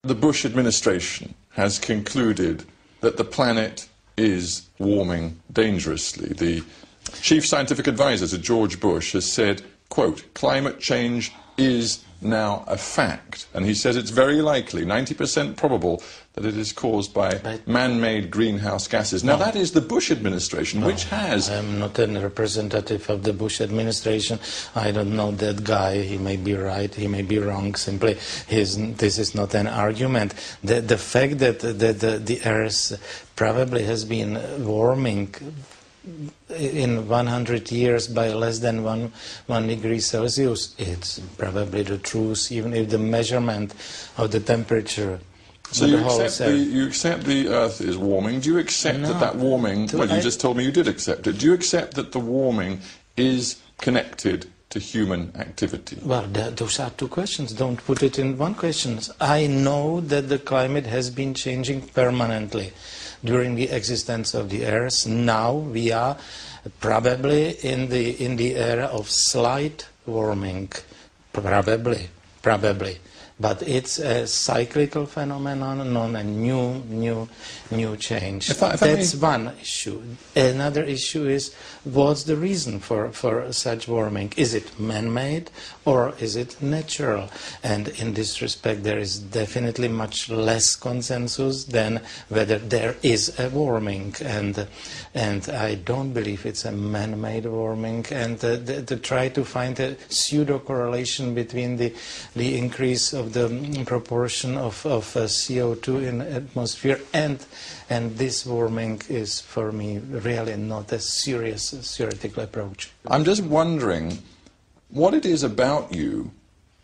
The Bush administration has concluded that the planet is warming dangerously. The chief scientific advisor to George Bush has said, quote, climate change is now a fact. And he says it's very likely, 90% probable, that it is caused by man-made greenhouse gases. Now, that is the Bush administration, which has... I'm not a representative of the Bush administration. I don't know that guy. He may be right, he may be wrong. Simply, this is not an argument. The fact that the Earth probably has been warming in 100 years by less than 1 degree Celsius, it's probably the truth, even if the measurement of the temperature... So you accept the Earth is warming. Do you accept that warming... Well, you just told me you did accept it. Do you accept that the warming is connected to human activity? Well, those are two questions. Don't put it in one question. I know that the climate has been changing permanently during the existence of the Earth. Now we are probably in the era of slight warming. Probably. But it's a cyclical phenomenon, not a new change. That's one issue. Another issue is, what's the reason for such warming? Is it man-made or is it natural? And in this respect, there is definitely much less consensus than whether there is a warming. And I don't believe it's a man-made warming. And to try to find a pseudo-correlation between the increase of the proportion of CO2 in the atmosphere and this warming is, for me, really not a serious theoretical approach. I'm just wondering what it is about you,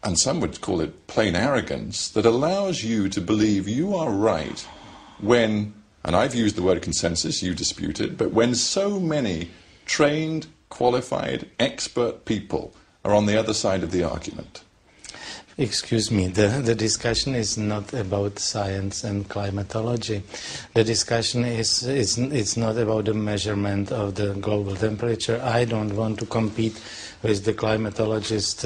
and some would call it plain arrogance, that allows you to believe you are right when, and I've used the word consensus, you dispute it, but when so many trained, qualified, expert people are on the other side of the argument. Excuse me, the discussion is not about science and climatology. The discussion it's not about the measurement of the global temperature. I don't want to compete with the climatologist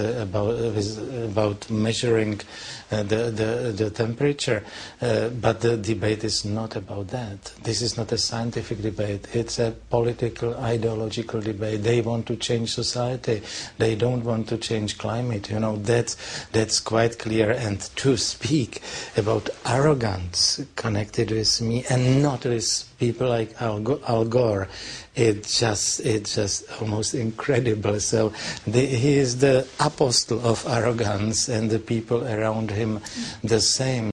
about measuring the temperature, but the debate is not about that. This is not a scientific debate. It's a political, ideological debate. They want to change society. They don't want to change climate. You know, that's quite clear. And to speak about arrogance connected with me and not with people like Al Gore, it's just almost incredible. So he is the apostle of arrogance, and the people around him the same.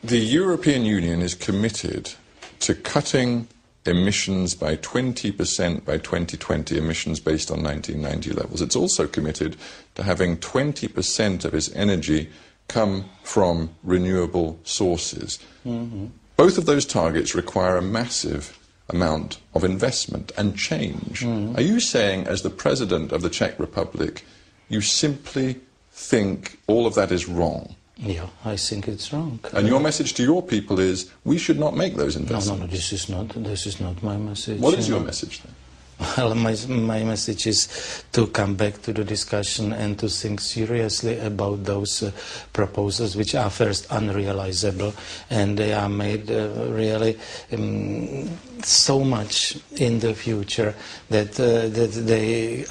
The European Union is committed to cutting emissions by 20% by 2020, emissions based on 1990 levels. It's also committed to having 20% of its energy come from renewable sources. Mm-hmm. Both of those targets require a massive amount of investment and change. Mm. Are you saying, as the President of the Czech Republic, you simply think all of that is wrong? Yeah, I think it's wrong. And your message to your people is, we should not make those investments? No, this is not my message. What is your message then? Well, my message is to come back to the discussion and to think seriously about those proposals which are first unrealizable, and they are made really so much in the future that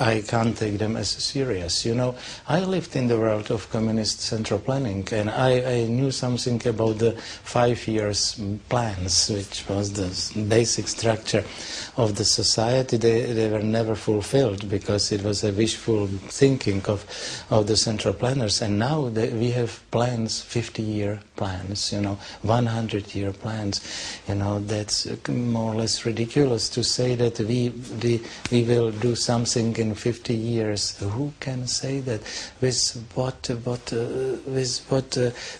I can't take them as serious. You know, I lived in the world of communist central planning, and I knew something about the 5 years plans, which was the basic structure of the society. They were never fulfilled because it was a wishful thinking of the central planners. And now we have plans, 50-year plans, you know, 100-year plans. You know, that's more or less ridiculous to say that we will do something in 50 years. Who can say that? With what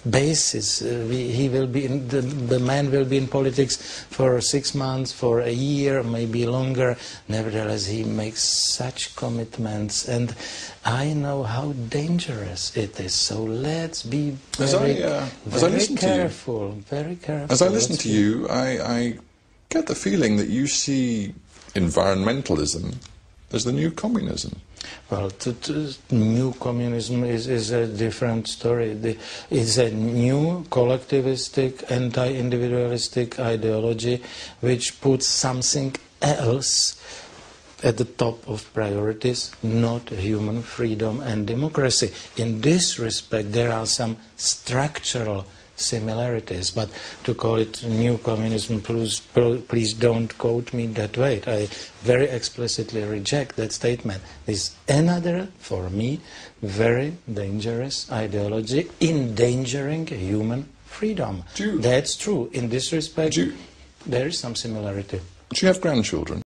basis? He will be the man will be in politics for 6 months, for a year, maybe longer. Nevertheless, he makes such commitments, and I know how dangerous it is. So let's be very careful. As I listen to you, I get the feeling that you see environmentalism There's the new communism. Well, new communism is a different story. It's a new collectivistic, anti-individualistic ideology which puts something else at the top of priorities, not human freedom and democracy. In this respect, there are some structural similarities, but to call it new communism, please don't quote me that way. I very explicitly reject that statement. It's another, for me, very dangerous ideology, endangering human freedom. That's true. In this respect, there is some similarity. Do you have grandchildren?